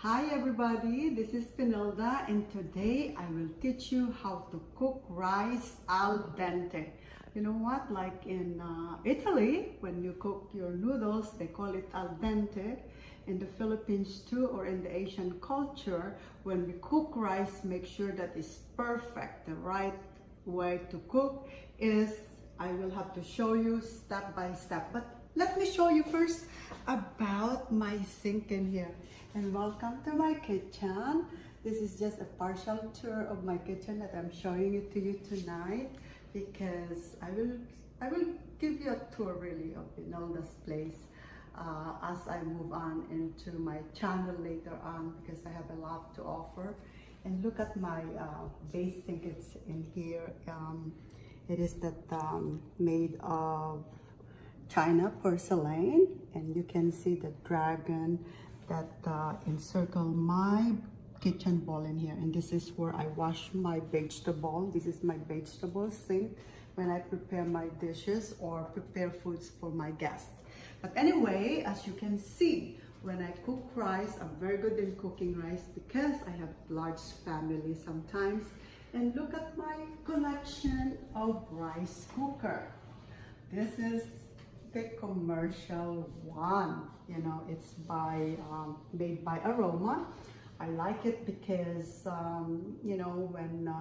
Hi everybody, this is Pinilda and today I will teach you how to cook rice al dente. You know what, like in Italy, when you cook your noodles, they call it al dente. In the Philippines too, or in the Asian culture, when we cook rice, make sure that it's perfect. The right way to cook is, I will have to show you step by step. But let me show you first about my sink in here. And welcome to my kitchen. This is just a partial tour of my kitchen that I'm showing it to you tonight, because I will give you a tour really of Pinilda's place as I move on into my channel later on, because I have a lot to offer. And look at my base sink. It's in here. It is made of China porcelain, and you can see the dragon that encircle my kitchen bowl in here. And this is where I wash my vegetable. This is my vegetable sink when I prepare my dishes or prepare foods for my guests. But anyway, as you can see, when I cook rice, I'm very good in cooking rice because I have large family sometimes. And look at my collection of rice cooker. This is the commercial one. You know, it's made by Aroma. I like it because you know, when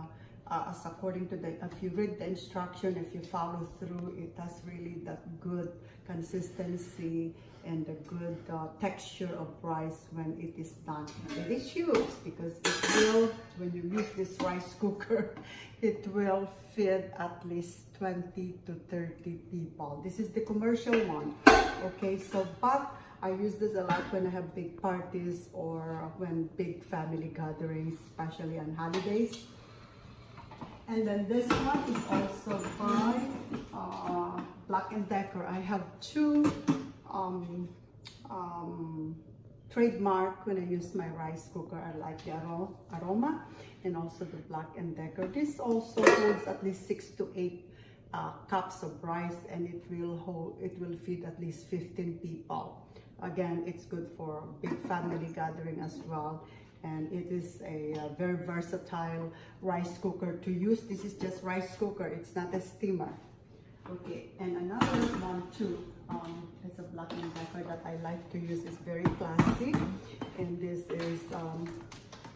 as according to if you read the instruction, if you follow through, it has really that good consistency and the good texture of rice when it is done. It is huge because it will, when you use this rice cooker, it will feed at least 20 to 30 people. This is the commercial one. Okay, so but I use this a lot when I have big parties or when big family gatherings, especially on holidays. And then this one is also by Black & Decker. I have two trademark when I use my rice cooker. I like the Aroma and also the Black & Decker. This also holds at least 6 to 8 cups of rice, and it will feed at least 15 people. Again, it's good for big family gathering as well. And it is a very versatile rice cooker to use. This is just rice cooker, it's not a steamer. Okay, and another one too, it's a Black & Decker that I like to use. It's very classic, and this is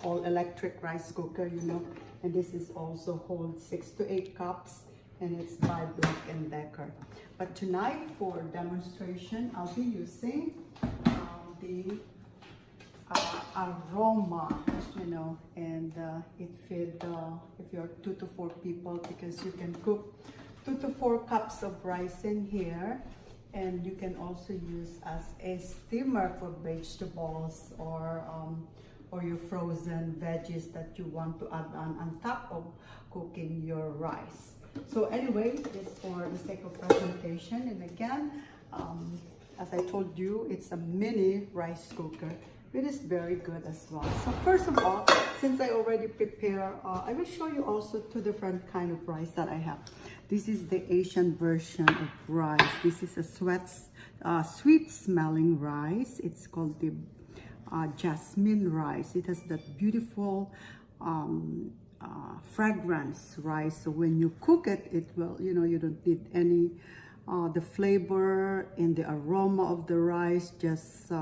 all electric rice cooker, you know, and this is also holds 6 to 8 cups, and it's by Black & Decker. But tonight for demonstration, I'll be using the Aroma, you know, and it feed if you're 2 to 4 people, because you can cook 2 to 4 cups of rice in here, and you can also use as a steamer for vegetables or your frozen veggies that you want to add on top of cooking your rice. So anyway, it's for the sake of presentation, and again, as I told you, it's a mini rice cooker. It is very good as well. So first of all, since I already prepare, I will show you also 2 different kind of rice that I have. This is the Asian version of rice. This is a sweet smelling rice. It's called the Jasmine Rice. It has that beautiful fragrance rice. So when you cook it, it will, you know, you don't need any the flavor and the aroma of the rice. Just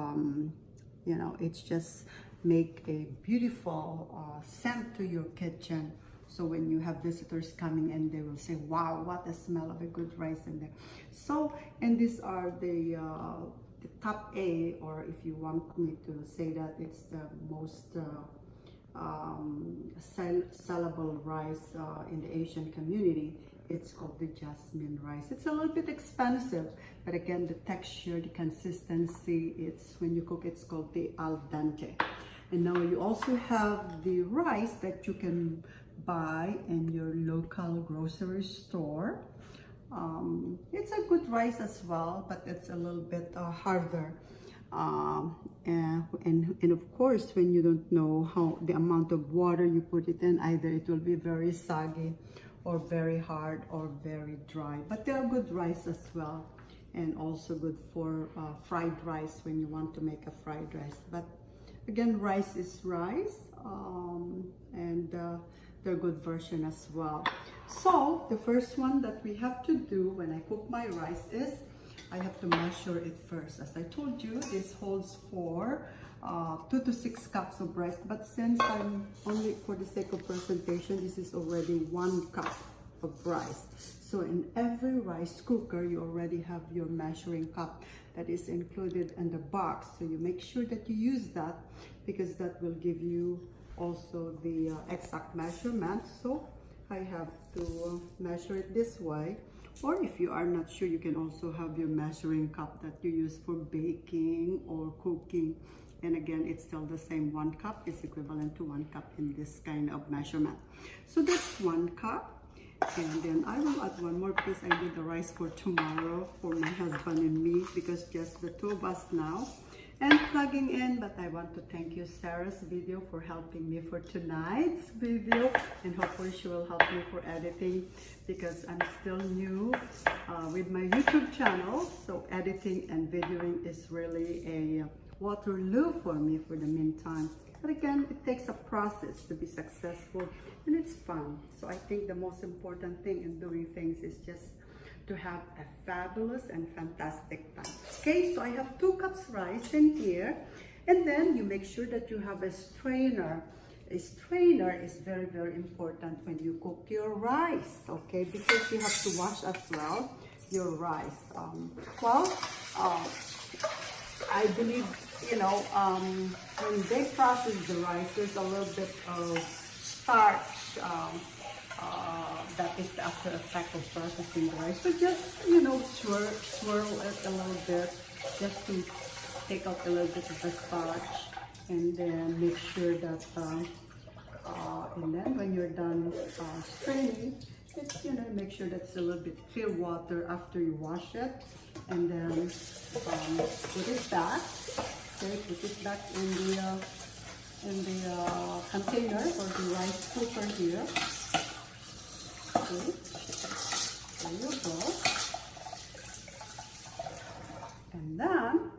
you know, it's just make a beautiful scent to your kitchen. So when you have visitors coming in, they will say, wow, what a smell of a good rice in there. So, and these are the top A, or if you want me to say that, it's the most sellable rice in the Asian community. It's called the Jasmine Rice. It's a little bit expensive, but again, the texture, the consistency, it's when you cook, it's called the al dente. And now you also have the rice that you can buy in your local grocery store. It's a good rice as well, but it's a little bit harder. And of course, when you don't know how the amount of water you put it in, either it will be very soggy or very hard or very dry. But they are good rice as well, and also good for fried rice when you want to make a fried rice. But again, rice is rice, and they're good version as well. So the first one that we have to do when I cook my rice is I have to measure it first. As I told you, this holds for 2 to 6 cups of rice, but since I'm only for the sake of presentation, this is already 1 cup of rice. So in every rice cooker, you already have your measuring cup that is included in the box. So you make sure that you use that, because that will give you also the exact measurement. So I have to measure it this way. Or if you are not sure, you can also have your measuring cup that you use for baking or cooking. And again, it's still the same. 1 cup is equivalent to 1 cup in this kind of measurement. So that's 1 cup. And then I will add 1 more because I did the rice for tomorrow for my husband and me, because just the 2 of us now. And plugging in, but I want to thank you, Sarah's video, for helping me for tonight's video, and hopefully she will help me for editing, because I'm still new with my YouTube channel. So editing and videoing is really a Waterloo for me for the meantime. But again, it takes a process to be successful, and it's fun. So I think the most important thing in doing things is just to have a fabulous and fantastic time. Okay, so I have 2 cups rice in here, and then you make sure that you have a strainer. A strainer is very, very important when you cook your rice, okay, because you have to wash as well your rice. I believe, you know, when they process the rice, there's a little bit of starch that is the after effect of processing the rice. So just, you know, swirl it a little bit, just to take out a little bit of the starch, and then make sure that, and then when you're done straining, it's, you know, make sure that's a little bit clear water after you wash it, and then put it back. Okay, put it back in the container or the rice cooker here. Okay, there you go. And then,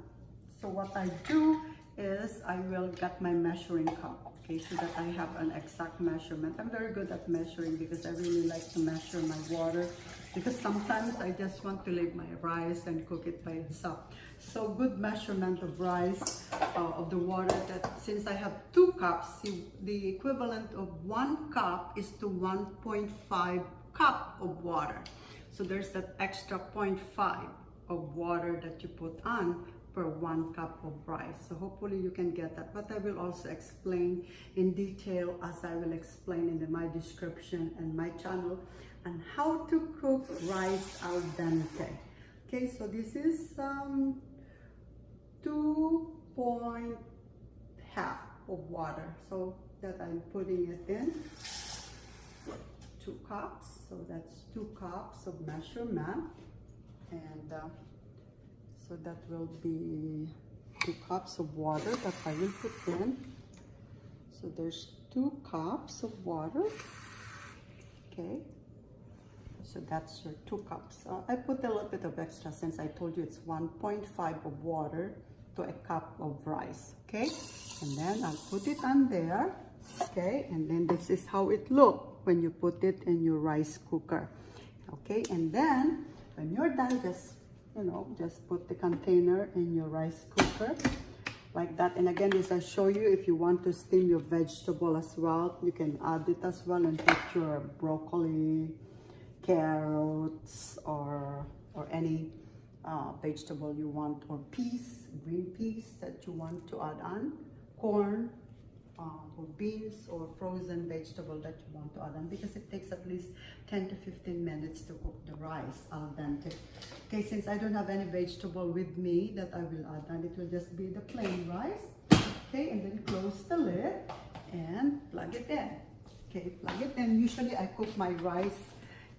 so what I do is I will get my measuring cup, okay, so that I have an exact measurement. I'm very good at measuring because I really like to measure my water, because sometimes I just want to leave my rice and cook it by itself. So good measurement of rice, of the water, that since I have 2 cups, see, the equivalent of 1 cup is to 1.5 cup of water. So there's that extra 0.5 of water that you put on per 1 cup of rice. So hopefully you can get that, but I will also explain in detail, as I will explain in my description and my channel, on how to cook rice al dente. Okay, so this is 2.5 of water, so that I'm putting it in 2 cups. So that's 2 cups of measurement, and so that will be 2 cups of water that I will put in. So there's 2 cups of water. Okay, so that's your 2 cups. I put a little bit of extra since I told you it's 1.5 of water to a cup of rice. Okay, and then I'll put it on there. Okay, and then this is how it looks when you put it in your rice cooker. Okay, and then when you're done, just, you know, just put the container in your rice cooker like that. And again, as I show you, if you want to steam your vegetable as well, you can add it as well, and put your broccoli, carrots, or any vegetable you want, or peas, green peas that you want to add on, corn, or beans, or frozen vegetable that you want to add on, because it takes at least 10 to 15 minutes to cook the rice al dente. Okay, since I don't have any vegetable with me that I will add on, it will just be the plain rice. Okay, and then close the lid and plug it in. Okay, plug it in. Usually I cook my rice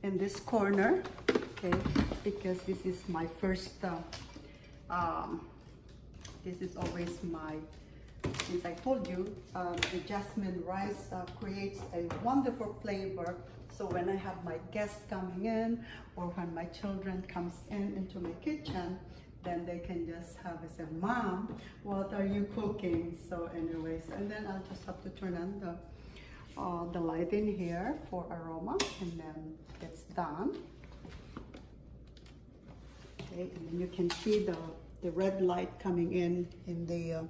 in this corner, okay, because this is my first, this is always my, since I told you, the Jasmine Rice creates a wonderful flavor. So when I have my guests coming in, or when my children comes into my kitchen, then they can just have a say, Mom, what are you cooking? So anyways, and then I'll just have to turn on the light in here for aroma, and then it's done. Okay, and then you can see the red light coming in the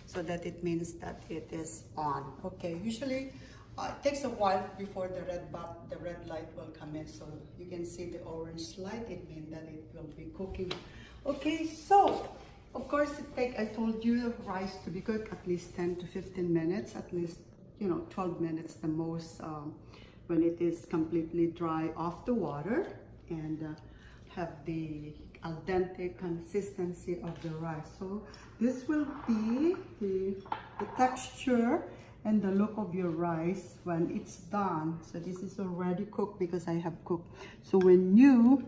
so that it means that it is on. Okay, usually it takes a while before the red light will come in, so you can see the orange light. It means that it will be cooking. Okay, so of course I told you the rice to be cooked at least 10 to 15 minutes, at least 12 minutes the most, when it is completely dry off the water and have the al dente consistency of the rice. So this will be the texture and the look of your rice when it's done. So this is already cooked because I have cooked. So when you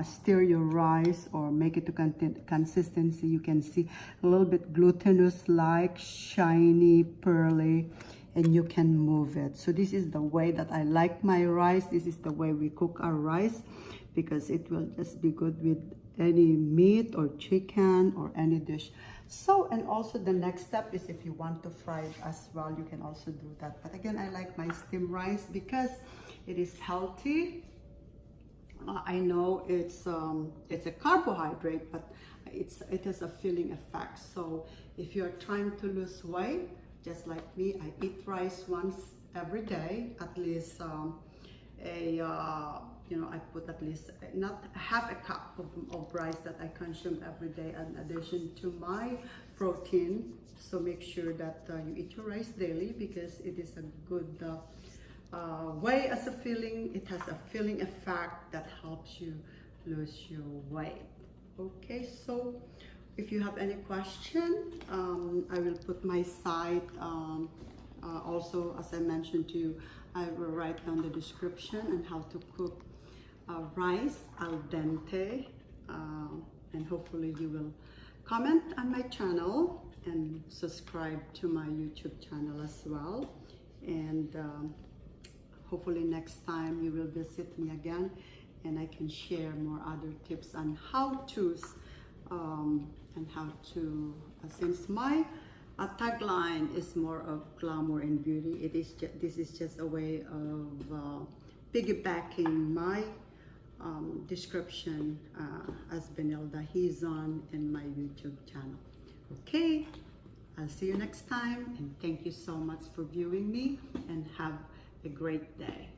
stir your rice or make it to consistency, you can see a little bit glutinous like, shiny, pearly, and you can move it. So this is the way that I like my rice. This is the way we cook our rice, because it will just be good with any meat or chicken or any dish. So, and also the next step is if you want to fry it as well, you can also do that. But again, I like my steamed rice because it is healthy. I know it's a carbohydrate, but it has a filling effect. So if you're trying to lose weight, just like me, I eat rice once every day, at least I put at least not half a cup of rice that I consume every day in addition to my protein. So make sure that you eat your rice daily, because it is a good way as a filling. It has a filling effect that helps you lose your weight. Okay, so if you have any question, I will put my site also, as I mentioned to you, I will write down the description and how to cook rice al dente, and hopefully you will comment on my channel and subscribe to my YouTube channel as well. And hopefully next time you will visit me again, and I can share more other tips on how-tos and how to, since my tagline is more of glamour and beauty, this is just a way of piggybacking my description as Benilda Hizon in my YouTube channel. Okay, I'll see you next time, and thank you so much for viewing me, and have a great day.